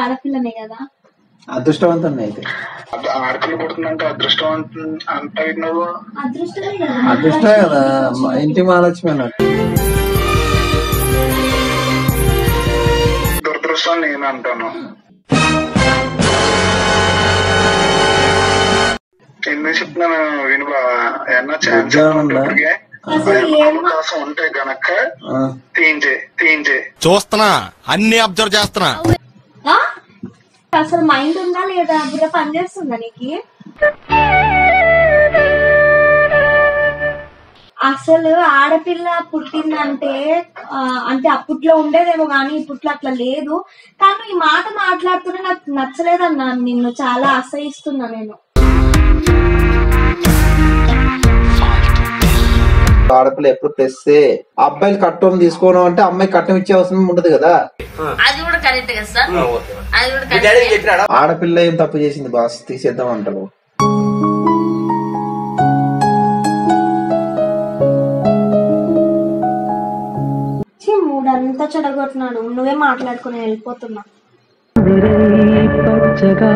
ఆడపిల్లనే కదా. అదృష్టవంతుని అయితే ఆడపిల్ల పుడుతుందంటే అదృష్టవంతు అంటే నువ్వు అదృష్టమే కదా, ఇంటి మహాలక్ష్మి అన్నట్టు. దురదృష్టం నేను అంటాను. ఎందుకు చెప్తున్నాను విను బావా, ఏమన్నా ఛాన్స్ అవకాశం ఉంటే గనక తీయించే చూస్తున్నా, అన్ని అబ్జర్వ్ చేస్తున్నా. అసలు మైండ్ ఉందా లేదా, బుర్ర పనిచేస్తుందా నీకు? అసలు ఆడపిల్ల పుట్టిందంటే అంటే అప్పట్లో ఉండేదేమో కానీ ఇప్పట్లో అట్లా లేదు. కానీ ఈ మాట మాట్లాడుతుంటే నాకు నచ్చలేదన్నా, నిన్ను చాలా అసహిస్తున్నా నేను. ఆడపిల్ల ఎప్పుడు ప్లస్, అబ్బాయిలు కట్టం తీసుకోవడం అంటే అమ్మాయి కట్టం ఇచ్చే అవసరం ఉండదు కదా. ఆడపిల్ల ఏం తప్పు చేసింది బాస్, తీసేద్దాం అంటారు. మూడంతా చెడగొట్టినాడు, నువ్వే మాట్లాడుకుని వెళ్ళిపోతున్నా. పచ్చగా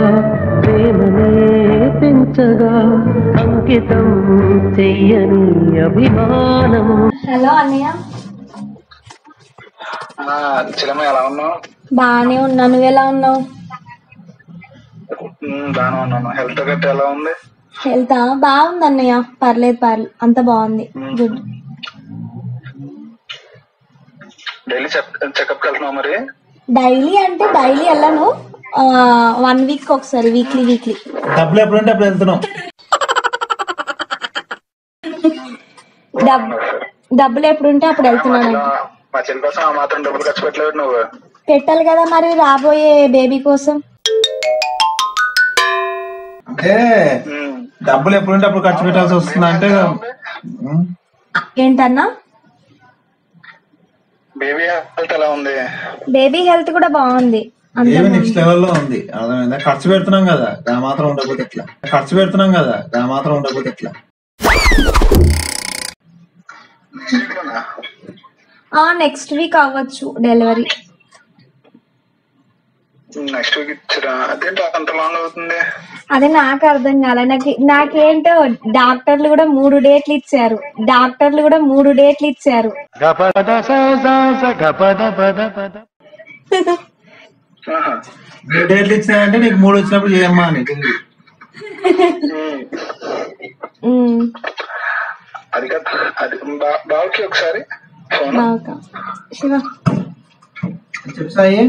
ప్రేమనే పెంచగా అంకితం చెయ్యని అభిమానం. హలో అన్నయ్య. ఎలా ఉన్నావు? బానే ఉన్నా, నువ్వెలా ఉన్నావు? బానే ఉన్నాను. హెల్త్ గట్ట ఎలా ఉంది? హెల్త్ బాగుంది అన్నయ్య, పర్లేదు అంత బాగుంది. గుడ్. డైలీ చెకప్ వెళ్తున్నావు మరి? డైలీ అంటే డైలీ వెళ్ళను, 1 వీక్ ఒకసారి, వీక్లీ. డబ్బులు ఎప్పుడంటే అప్పుడు వెళ్తున్నాం. డబ్బులు ఎప్పుడుంటే అప్పుడు వెళ్తున్నాను. మా చెల్లి కోసం ఆ మాత్రం డబ్బులు ఖర్చు పెట్టలేదు నువ్వు? పెట్టాలి కదా మరి, రాబోయే బేబీ కోసం. అంటే డబ్బులు ఎప్పుడంటే అప్పుడు ఖర్చు పెట్టాల్సి వస్తుంది అంటే ఏంటన్నా? బేబీ హెల్త్ ఎలా ఉంది? బేబీ హెల్త్ కూడా బాగుంది, నెక్స్ట్ లెవెల్ లో ఉంది. అర్థమైందా? ఖర్చు పెడుతున్నాం కదా, దా మాత్రం ఉండకపోతే ఎట్లా? నెక్స్ట్ వీక్ అవ్వచ్చు డెలివరీ. నెక్స్ట్ వీక్ ఇచ్చరా? అదేంటి అంత లాంగ్ అవుతుంది? అదే నాకు అర్థం కాలే. నాకేంటో డాక్టర్లు కూడా 3 డేట్లు ఇచ్చారు. డేట్లు ఇచ్చినాయంటే నీకు 3 వచ్చినప్పుడు చేయమ్మా అని. అది బావుకి ఒకసారి శివ చెప్పు సాయి.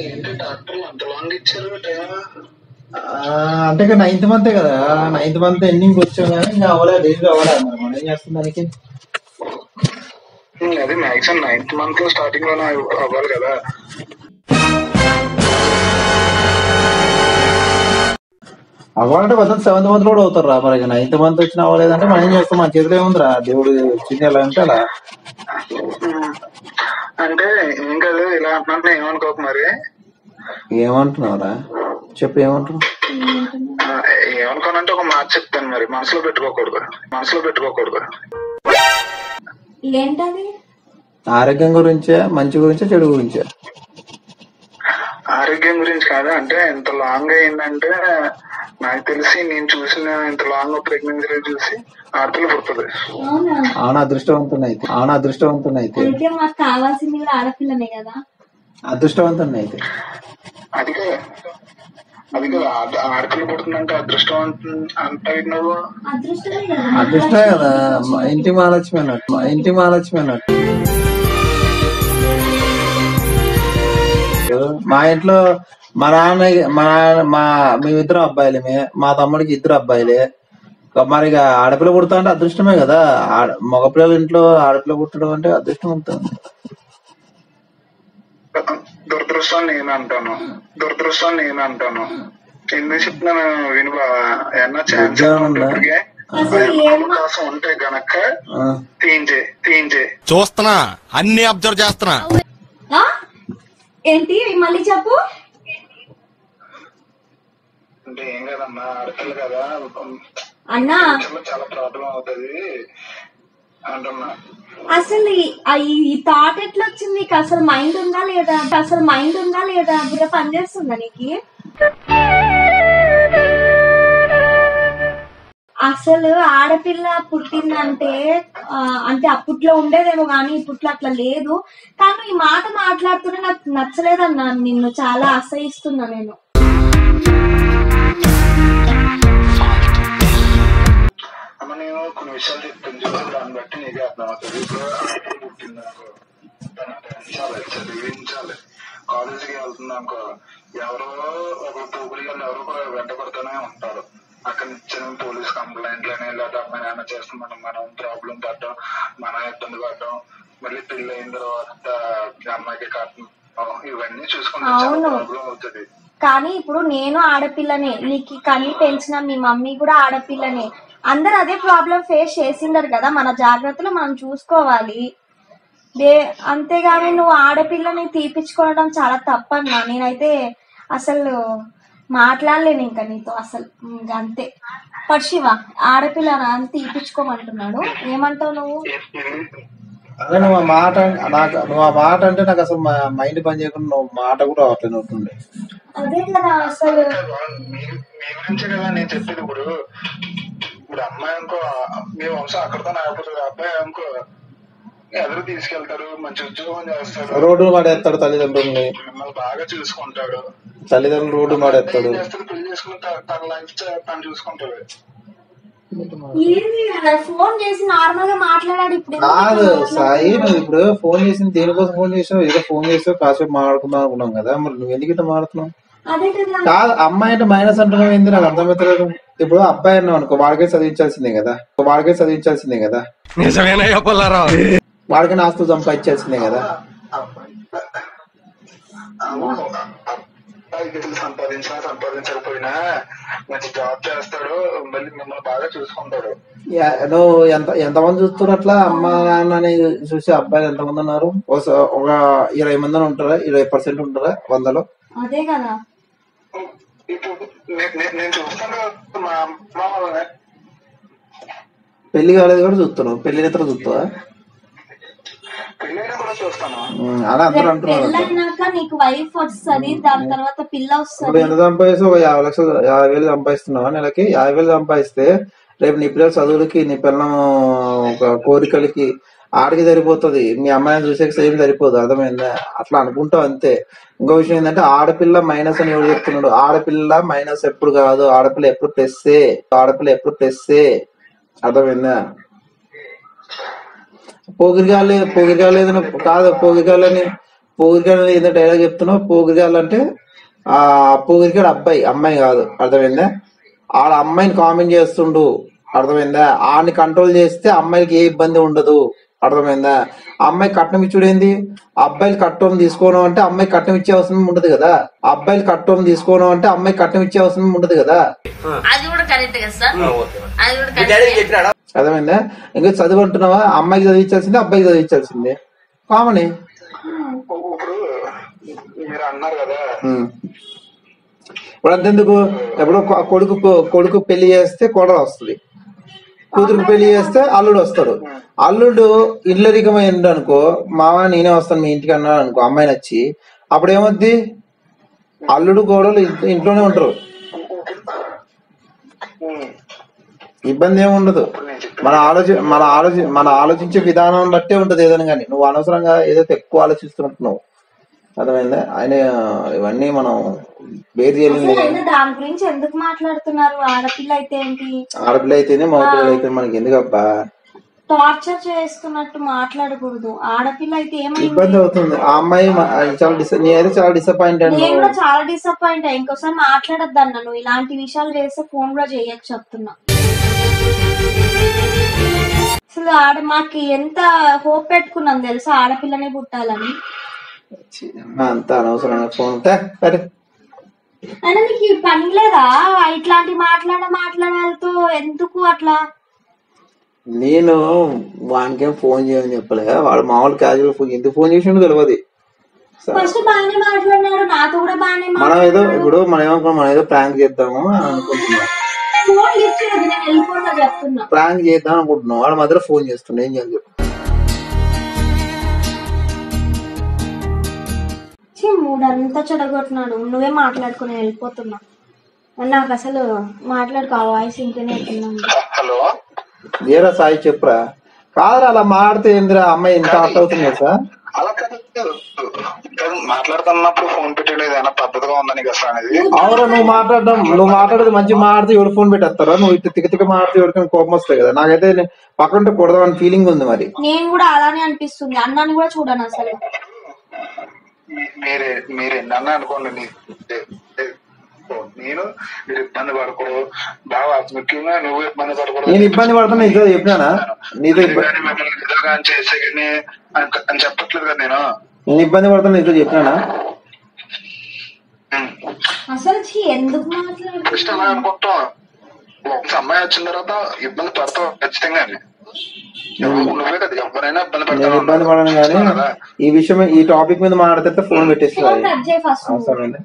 ఏంటి డాక్టర్లు అంత లాంగ్ ఇచ్చారు టైం? అంటే 9th మంత్ కదా, 9th మంత్ ఎండింగ్ వచ్చాం కానీ ఇంకా అవ్వలేదు, డెలివరీ అవ్వలేదు. మనం ఏం చేస్తాం దానికి? అది మాక్సిమం 9th మంత్ లో స్టార్టింగ్ లోనే అవ్వాలి కదా. అవ్వాలంటే 7th మంత్ కూడా అవుతారు రా. మరి 9th మంత్ వచ్చిన అవ్వలేదంటే మనం ఏం చేస్తాం? మన చేతిలో ఏముందిరా, దేవుడు చిన్న ఎలా అంటే అలా. అంటే ఏం కాదు, ఇలా అంటున్నా ఏమనుకోకు మరి. ఏమంటున్నావురా చెప్పు, ఏమంటున్నావు? ఏమనుకోనంటే ఒక మాట చెప్తాను మరి, మనసులో పెట్టుకోకూడదు. ఏంటది? ఆరోగ్యం గురించే, మంచి గురించే, చెడు గురించే? ఆరోగ్యం గురించి కాదు. అంటే ఎంత లాంగ్ అయిందంటే నాకు తెలిసి నేను చూసిన ఇంత లాంగ్ ప్రెగ్నెన్సీ చూసి ఆడపిల్ల పుడుతుంది. అవునా? అదృష్టవంతుని అయితే మాకు కావాల్సింది కూడా ఆడపిల్లనే కదా. అదృష్టవంతుని అయితే అది కదా ఆడపిల్ల పుడుతుందంటే అదృష్టవంతు అంటే నువ్వు అదృష్టమే కదా, ఇంటి మహాలక్ష్మి అన్నట్టు. మా ఇంట్లో మా నాన్న మేమిద్దరం అబ్బాయిలమే, మా తమ్ముడికి 2 అబ్బాయిలే. మరి ఆడపిల్ల పుడతా అంటే అదృష్టమే కదా. మగపిల్లల ఇంట్లో ఆడపిల్ల పుట్టడం అంటే అదృష్టం ఉంటుంది. దురదృష్టం నేను అంటాను. ఎందుకు చెప్తున్నాను విను బావా, ఏమన్నా ఛాన్స్ అవకాశం ఉంటే గనక తీయించే. చూస్తున్నా, అన్ని అబ్జర్వ్ చేస్తున్నా. ఏంటి మళ్ళీ చెప్పు. అంటే ఏం కదమ్మా, ఆడపిల్ల కదా అన్నా, చాలా ప్రాబ్లం అవుతుంది. అంటున్నా. అసలు ఈ థాట్ ఎట్లా వచ్చింది నీకు? అసలు మైండ్ ఉందా లేదా? బుర్ర పనిచేస్తుందా నీకు? అసలు ఆడపిల్ల పుట్టిందంటే అంటే అప్పట్లో ఉండేదేమో కానీ ఇప్పట్లో అట్లా లేదు. కానీ ఈ మాట మాట్లాడుతుంటే నాకు నచ్చలేదన్నా, నిన్ను చాలా అసహిస్తున్నా నేను. అమ్మ నేను కొన్ని విషయాలు చెప్తాను చూడు, దాన్ని బట్టి నీకే అర్థం అవుతుంది. ఇప్పుడు ఆడపిల్ల పుట్టింది అనుకో, తను పెంచాలి, చదివించాలి. కాలేజీకి వెళ్తుంది అనుకో, ఎవరో ఒక పోగురి వాళ్ళు ఎవరో కూడా వెంట పడుతూనే ఉంటారు. అక్కడి నుంచి పోలీస్ కంప్లైంట్లు అని, లేదా అమ్మాయి నాన్న చేస్తాం మనం ప్రాబ్లం పడ్డం, మనం ఇబ్బంది పడ్డం, మళ్ళీ పెళ్లి అయిన తర్వాత అమ్మాయికి కట్నం, ఇవన్నీ చూసుకుంటే చాలా ప్రాబ్లం అవుతుంది. కానీ ఇప్పుడు నేను ఆడపిల్లనే, నీకు కని పెంచిన మీ మమ్మీ కూడా ఆడపిల్లనే. అందరు అదే ప్రాబ్లం ఫేస్ చేసిండరు కదా. మన జాగ్రత్తలు మనం చూసుకోవాలి. అంతేగాని నువ్వు ఆడపిల్లని తీపిచ్చుకోవడం చాలా తప్పన్నా. నేనైతే అసలు మాట్లాడలేను ఇంకా నీతో అసలు. అంతే పర్శివ, ఆడపిల్ల తీపిచ్చుకోమంటున్నాడు, ఏమంటావు నువ్వు? అదే నువ్వు ఆ మాట అంటే నాకు అసలు మైండ్ పని చేయకుండా నువ్వు మాట కూడా రావట్లేదు అవుతుంది. అదే కదా అసలు మీ గురించే కదా నేను చెప్పేది. ఇప్పుడు అమ్మాయి అనుకో, మీ వంశం అక్కడితో ఆగిపోతుంది. అబ్బాయి అనుకో ఎదురు తీసుకెళ్తారు, మంచి ఉద్యోగం చేస్తాడు, రోడ్డు మాడేస్తాడు, తల్లిదండ్రుల్ని మిమ్మల్ని బాగా చూసుకుంటాడు, తల్లిదండ్రులు రోడ్డు మాడేస్తాడు, పెళ్లి చేసుకుని తన లైఫ్ తను చూసుకుంటాడు. ఫోన్ చేసి నార్మల్ గా మాట్లాడాడు. ఇప్పుడు కాదు సాయి, నువ్వు ఇప్పుడు ఫోన్ చేసింది దేనికోసం ఫోన్ చేసావు? ఏదో ఫోన్ చేసావు, కాసేపు మాట్లాడుకుందాం అనుకున్నాం కదా, మరి నువ్వు ఎందుకు ఇట్లా మాట్లాడుతున్నావు? కాదు, అమ్మాయి అంటే మైనస్ అంటున్నావు ఏంది? నాకు అర్థమవుతలేదు. ఇప్పుడు అబ్బాయి అన్నావు అనుకో, వాడికే చదివించాల్సిందే కదా, నిజమేనయ్యా పుల్లారావు, వాడికి ఆస్తులు సంపాదించాల్సిందే కదా. సంపాదించకపోయినా మంచి జాబ్ చేస్తాడు, మళ్ళీ మిమ్మల్ని బాగా చూసుకుంటాడు. నువ్వు ఎంతమంది చూస్తున్నారు అట్లా? అమ్మ నాన్నని చూసి అబ్బాయిలు ఎంతమంది ఉన్నారు? ఒక 20 మంది ఉంటారా? 20% ఉంటారా 100లో? అదే కదా. నేను చూస్తాను మా అమ్మ వాళ్ళని. పెళ్లి కాలేదు కూడా చూస్తున్నావు, పెళ్లి ఇతర చూస్తావా? పెళ్ళైనా కూడా చూస్తాను. అలా అందరూ అంటున్నారు. పెళ్ళైనాక నీకు వైఫ్ వస్తుంది, దాని తర్వాత పిల్ల వస్తుంది. ఇప్పుడు ఎంత సంపాదిస్తావు? ఒక 50 లక్షలు 50,000 సంపాదిస్తున్నావా నెలకి? 50,000 సంపాదిస్తే రేపు నీ పిల్లల చదువులకి, నీ పిల్లల ఒక కోరికలకి ఆడికి సరిపోతుంది. మీ అమ్మాయిని చూసే సేమ్ సరిపోదు. అర్థమైందా? అట్లా అనుకుంటావు అంతే. ఇంకో విషయం ఏంటంటే ఆడపిల్ల మైనస్ అని ఎవరు చెప్తున్నాడు? ఆడపిల్ల మైనస్ ఎప్పుడు కాదు, ఆడపిల్ల ఎప్పుడు ప్లస్సే. అర్థమైందా? పోగిరిగాలు కాదు, పోగిరిగాలని ఏదో డైలాగ్ చెప్తున్నావు. పోగిరిగాలు అంటే ఆ పోగిరిగాడు అమ్మాయి కాదు. అర్థమైందా? ఆడ అమ్మాయిని కామెంట్ చేస్తుండు. అర్థమైందా? ఆడిని కంట్రోల్ చేస్తే అమ్మాయికి ఏ ఇబ్బంది ఉండదు. అర్థమైందా? అమ్మాయి కట్నం ఇచ్చుడేంది? అబ్బాయిలు కట్నం తీసుకోవడం అంటే అమ్మాయి కట్నం ఇచ్చే అవసరం ఉండదు కదా. అర్థమైందా? ఇంకా చదువు అంటున్నావా? అమ్మాయికి చదివించాల్సిందే, అబ్బాయికి చదివించాల్సిందే. కామనే. ఇప్పుడు మీరు అన్నారు కదా, ఇప్పుడు అంతెందుకు? ఎప్పుడో కొడుకు పెళ్లి చేస్తే కోడలు వస్తుంది, కూతురుకు పెళ్లి చేస్తే అల్లుడు వస్తాడు. అల్లుడు ఇల్లరికమైండు అనుకో, మావా నేనే వస్తాను మీ ఇంటికి అన్నాడు అనుకో, అమ్మాయి నచ్చి, అప్పుడు ఏమొద్ది? అల్లుడు కోడలు ఇంట్లోనే ఉంటారు, ఇబ్బంది ఏమి ఉండదు. మన ఆలోచించే విధానం బట్టే ఉంటది ఏదైనా కానీ. నువ్వు అనవసరంగా ఏదైతే ఎక్కువ ఆలోచిస్తున్నట్టున్నావు. అర్థమైందా? ఆయన ఇవన్నీ మనం వేరు చేయలేదు. దాని గురించి ఎందుకు మాట్లాడుతున్నారు? ఆడపిల్ల అయితే ఏంటి? ఆడపిల్ల అయితేనే మగ పిల్లలు అయితే మనకి ఎందుకు అబ్బా? టార్చర్ చేస్తున్నట్టు మాట్లాడకూడదు. ఆడపిల్ల అయితే ఏమైంది? ఇబ్బంది అవుతుంది. ఆ అమ్మాయి నేనైతే చాలా డిసప్పాయింట్ నేను కూడా చాలా డిసప్పాయింట్ అయ్యా. ఇంకోసారి మాట్లాడద్దు అన్న, నువ్వు ఇలాంటి విషయాలు చేస్తే ఫోన్ కూడా చేయక చెప్తున్నా. అసలు మాకు ఎంత హోప్ పెట్టుకున్నాం తెలుసా ఆడపిల్లనే పుట్టాలని. అంత అనవసరంగా ఫోన్ అయినా నీకు పని లేదా? ఇట్లాంటి మాట్లాడాలతో ఎందుకు అట్లా? నేను వానికేం ఫోన్ చేయని చెప్పలే, వాడు మామూలు క్యాజువల్ ఫోన్. ఎందుకు ఫోన్ చేసిండు తెలియదు. ఫస్ట్ బాగానే మాట్లాడినాడు, నాతో కూడా బాగానే. మనం ఏదో ప్రాంక్ చేద్దాము అని అనుకుంటున్నాం. ఫోన్ లిఫ్ట్ చేయదు, నేను వెళ్ళిపోతా చెప్తున్నా. ప్రాంక్ చేద్దాం అనుకుంటున్నావు, వాడు మధ్యలో ఫోన్ చేస్తున్నా, ఏం చేయాలి చెప్పు. మూడంతా చెడగొట్టినాడు, నువ్వే మాట్లాడుకుని వెళ్ళిపోతున్నా. నాకు అసలు మాట్లాడుకో, ఆ వాయిస్ ఇంటనే అవుతున్నాను. హలో ఏరా సాయి చెప్పురా. కాదురా అలా మాట్లాడితే ఏందిరా అమ్మాయి ఇంత అర్థ అవుతుంది సార్. అలా కాదు, మాట్లాడుతున్నప్పుడు ఫోన్ పెట్టడం ఏదైనా పద్ధతిగా ఉందని నీకు అసలు అనేది. అవురా నువ్వు మాట్లాడేది మంచిగా మాట్లాడితే ఎవడు ఫోన్ పెట్టేస్తారా? నువ్వు ఇటు తిక్క మాట్లాడితే ఎవరికైనా కోపం వస్తాయి కదా. నాకైతే పక్కన కొడదామని ఫీలింగ్ ఉంది. మరి నేను కూడా అలానే అనిపిస్తుంది. అన్నాన్ని కూడా చూడను అసలు. మీరు ఎన్నన్నా అనుకోండి, నేను మీరు ఇబ్బంది పడకూడదు బాగా, ముఖ్యంగా నువ్వు ఇబ్బంది పడకూడదు. నేను ఇబ్బంది పడుతున్నా, నీతో చెప్పినా నీతో మిమ్మల్ని నిజంగా చేసే అని చెప్పట్లేదు కదా. నేను ఇబ్బంది పడుతున్నా, నీతో చెప్పినా అసలు ఎందుకు మాట్లాడుతున్నా? ఫస్ట్ అలా అనుకుంటాం, ఒక అమ్మాయి వచ్చిన తర్వాత ఇబ్బంది పడతావు ఖచ్చితంగా. నువ్వే కదా ఎవరైనా నేను ఇబ్బంది పడను కానీ ఈ విషయం ఈ టాపిక్ మీద మాట్లాడితే ఫోన్ పెట్టేస్తాను. అవసరమైంది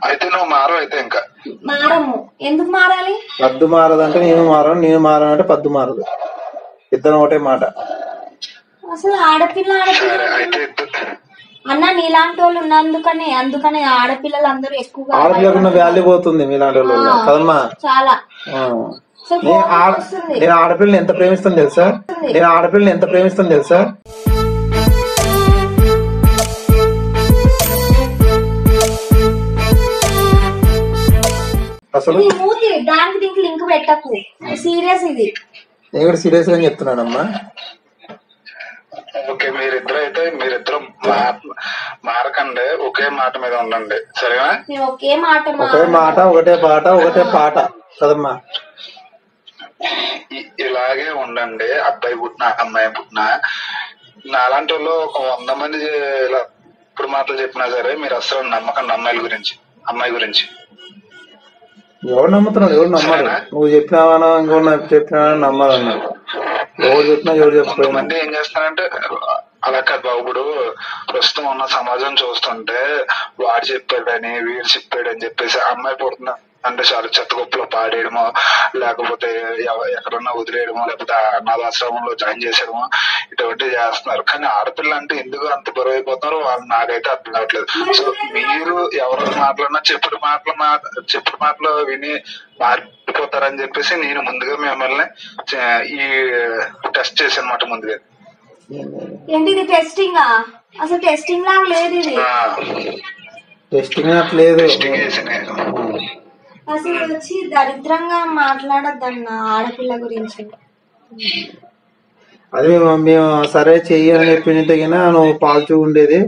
అయితే నువ్వు మారవు. అయితే ఇంకా మారము. ఎందుకు మారాలి? పద్దు మారదంటే నేను మారను అంటే పద్దు మారదు. ఇద్దరు ఒకటే మాట. అసలు ఆడపిల్ల అన్న నీలాంటి వాళ్ళు అందుకనే ఆడపిల్లలు అందరూ ఎక్కువగా ఆడపిల్లకున్న వాల్యూ పోతుంది మీలాంటి వాళ్ళు కదమ్మా. చాలా నేను ఆడపిల్లని ఎంత ప్రేమిస్తాను తెలుసా. అసలు దానికి దీనికి లింక్ పెట్టకు. సీరియస్ ఇది. నేను కూడా సీరియస్ గా చెప్తున్నానమ్మా. ఓకే, మీరిద్దరు మారకండి, ఒకే మాట మీద ఉండండి, సరేనా? ఒకే మాట ఒకటే పాట కదమ్మా. ఇలాగే ఉండండి. అబ్బాయి పుట్టినా అమ్మాయి పుట్టినా నాలాంటి వాళ్ళు ఒక 100 మంది ఇలా ఇప్పుడు మాటలు చెప్పినా సరే మీరు అసలు నమ్మకండి అమ్మాయి గురించి. ఎవరు నమ్ముతున్నాడు? ఎవరు నమ్మాడు? నువ్వు చెప్పినావా ఇంకో చెప్పినా నమ్మాలన్నాడు. ఎవరు చెప్పినా ఎవరు చెప్పిన మంది ఏం చేస్తారంటే అలా కాదు బాబు. ఇప్పుడు ప్రస్తుతం ఉన్న సమాజం చూస్తుంటే వాడు చెప్పాడని వీడు చెప్పాడని చెప్పేసి అమ్మాయి పుడుతున్నా అంటే చాలా చెత్తగొప్పలో పాడేయడమో, లేకపోతే ఎక్కడన్నా వదిలేయడమో, లేకపోతే అనాథాశ్రమంలో జాయిన్ చేసేయడమో ఇటువంటి చేస్తున్నారు. కానీ ఆడపిల్ల అంటే ఎందుకు అంత బరువు అయిపోతున్నారో వాళ్ళు నాకైతే అర్థం కావట్లేదు. సో మీరు ఎవరు మాట్లాడినా చెప్పుడు మాటలు విని మారిపోతారని చెప్పేసి నేను ముందుగా మిమ్మల్ని ఈ టెస్ట్ చేశాను అన్నమాట. ముందుగా ఏంటిది టెస్టింగ్? అసలు టెస్టింగ్ లాగా లేదు ఇది. టెస్టింగ్ చేసాను. అసలు వచ్చి దరిద్రంగా మాట్లాడద్దన్న ఆడపిల్ల గురించి. అది మేము సరే చెయ్యని చెప్పిన తగిన నువ్వు పాజిటివ్ ఉండేది.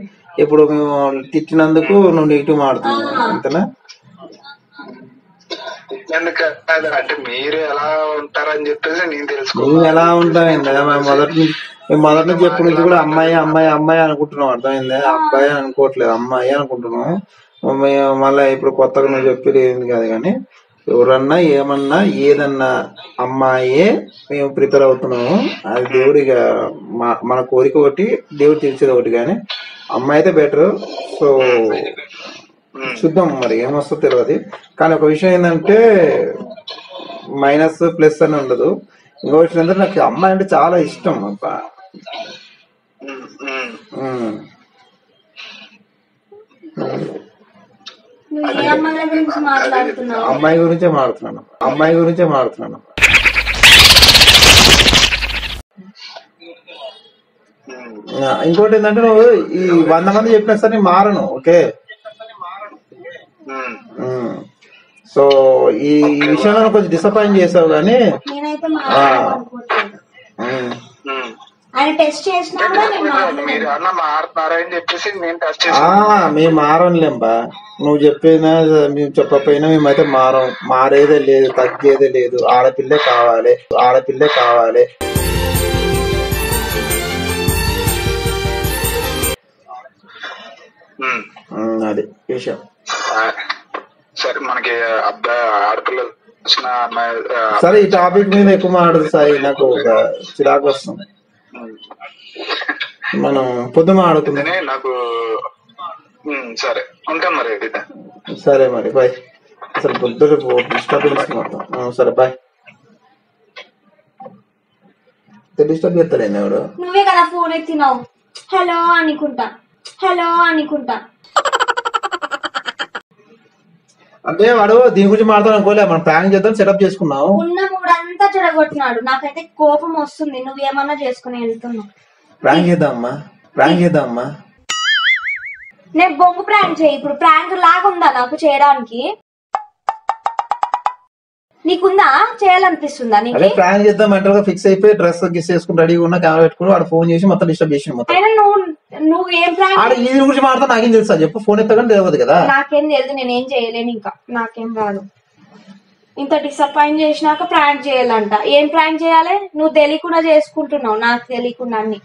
ఇప్పుడు మేము తిట్టినందుకు నువ్వు నెగిటివ్ మాడుతున్నావు అంతేనా? అంటే మీరు ఎలా ఉంటారని చెప్పేసి నేను తెలుసుకో. నువ్వు ఎలా ఉంటాయిందా? మేము మొదటి నుంచి ఎప్పటి నుంచి కూడా అమ్మాయి అనుకుంటున్నాం. అర్థమైందా? అబ్బాయి అనుకోవట్లేదు, అమ్మాయి అనుకుంటున్నాం. మళ్ళీ ఇప్పుడు కొత్తగా నువ్వు చెప్పేది ఏంది కాదు. కానీ ఎవరన్నా ఏమన్నా ఏదన్నా అమ్మాయే మేము ప్రిపేర్ అవుతున్నాము. అది దేవుడిగా మన కోరిక ఒకటి, దేవుడు తీర్చేది ఒకటి. కానీ అమ్మాయి అయితే బెటర్. సో చూద్దాం మరి ఏమొస్తుందో తెలియదు. కానీ ఒక విషయం ఏంటంటే మైనస్ ప్లస్ అని ఉండదు. ఇంకో విషయం ఏంటంటే నాకు అమ్మాయి అంటే చాలా ఇష్టం. అబ్బా అమ్మాయి గురించే మాట్లాడుతున్నాను. ఇంకోటి ఏంటంటే నువ్వు ఈ 100 మంది చెప్పినా సరే మారను. ఓకే, సో ఈ విషయంలో కొంచెం డిసప్పాయింట్ చేసావు. కానీ మేము మారంలేంబా. నువ్వు చెప్పినా మేము చెప్పకపోయినా మేమైతే మారేదే లేదు, తగ్గేదే లేదు. ఆడపిల్లే కావాలి. అది విషయం. సరే, మనకి అబ్బాయి ఆడపిల్ల వచ్చిన అమ్మాయి సరే ఈ టాపిక్ మీద ఎక్కువ మాట్లాడదు సార్. నాకు ఒక చిరాకు వస్తుంది. మనం పొద్దున ఆడుకుందాం. నాకు సరే ఉంటాం మరి. సరే మరి బాయ్. అసలు పొద్దున డిస్టర్బెన్స్ మొత్తం. సరే బాయ్. డిస్టర్బ్ చేస్తాడు ఎవడు. నువ్వే కదా ఫోన్ ఎత్తినావు. హలో అనుకుంటా. అంటే వాడు దీని గురించి మాట్లాడడం అనుకోలే, మనం ప్లాన్ చేద్దాం సెటప్ చేసుకున్నాం. ఉన్న మూడంతా చెడగొట్టినాడు. నాకైతే కోపం వస్తుంది. నువ్వేమన్నా చేసుకుని వెళ్తున్నావు. ప్రాంక్ చేద్దామమ్మా. నేను బొంగు ప్రాంక్ చేయి. ఇప్పుడు ప్రాంక్ లాగా ఉందా నాకు చేయడానికి? నీకుందా? చేయాలనిపిస్తుందా నీకు? అదే ప్రాంక్ చేద్దాం మెంటల్ గా ఫిక్స్ అయిపోయి డ్రెస్ గిస్ వేసుకుని రెడీగా ఉన్నా, కెమెరా పెట్టుకుని వాడు ఫోన్ చేసి మొత్తం డిస్టర్బ్ చేసి మొత్తం. అయినా నువ్వు ఏం ప్రాంక్? ఆడ ఈ గురించి మాట్లాడతా నాకేం తెలుసా చెప్పు? ఫోన్ ఎత్తగానే తెలియదు కదా. నాకేం తెలియదు, నేనేం చేయలేను. ఇంకా నాకేం రాదు. ఇంత డిసప్పాయింట్ చేసినాక ప్రాంక్ చేయాలంట. ఏం ప్రాంక్ చేయాలి? నువ్వు తెలియకుండా చేసుకుంటున్నావు, నాకు తెలియకుండా అన్ని.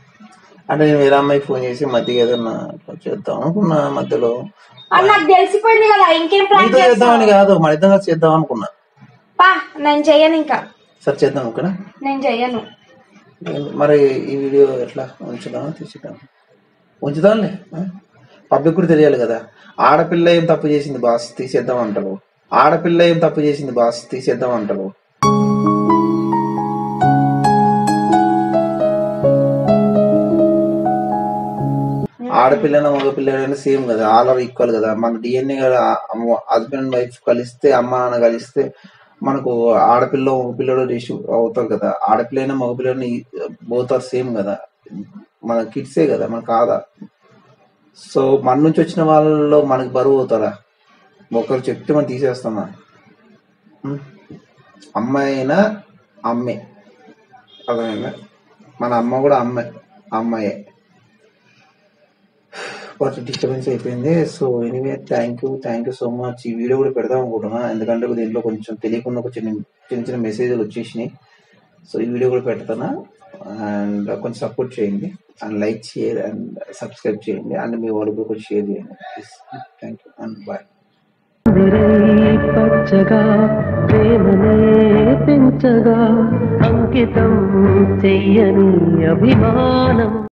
అంటే నేను వేరే అమ్మాయికి ఫోన్ చేసి మధ్యగా ఏదన్నా చేద్దాం అనుకున్నా. మధ్యలో అది నాకు తెలిసిపోయింది కదా. ఇంకేం ప్రాంక్ చేద్దామని కాదు, మన ఇద్దరం కలిసి చేద్దాం అనుకున్నా. నేను చెయ్యను. ఇంకా సరే చేద్దాం ఓకేనా? నేను చెయ్యను. మరి ఈ వీడియో ఎట్లా ఉంచుదాంలే. పబ్లిక్ కూడా తెలియాలి కదా. ఆడపిల్ల ఏం తప్పు చేసింది బాస్ తీసేద్దాం అంటారు. ఆడపిల్లన మగపిల్లైనా సేమ్ కదా, ఆల్ ఆర్ ఈక్వల్ కదా. మన డిఎన్ఏ హస్బెండ్ అండ్ వైఫ్ కలిస్తే, అమ్మ నాన్న కలిస్తే మనకు ఆడపిల్ల మగపిల్లడు ఇష్యూ అవుతారు కదా. ఆడపిల్లైనా మగపిల్లైనా బోత్ ఆర్ సేమ్ కదా. మన కిడ్సే కదా, మన కాదా. సో మన నుంచి వచ్చిన వాళ్ళలో మనకి బరువు అవుతారా? ఒకరు చెప్తే మనం తీసేస్తామా? అమ్మాయి అయినా అమ్మే, అర్థమైందా? మన అమ్మ కూడా అమ్మాయే. కొంచెం డిస్టర్బెన్స్ అయిపోయింది. So anyway thank you so much. ఈ వీడియో కూడా పెడదాం అనుకుంటున్నా, ఎందుకంటే దీంట్లో కొంచెం తెలియకుండా చిన్న మెసేజ్లు వచ్చేసినాయి. సో ఈ వీడియో కూడా పెడతానా. అండ్ కొంచెం సపోర్ట్ చేయండి, and like share and subscribe చేయండి, అండ్ మీ వాళ్ళకి కూడా షేర్ చేయండి. Thank you and bye. పచ్చగా ప్రేమనే పెంచగా అంకితం చెయ్యని అభిమానం.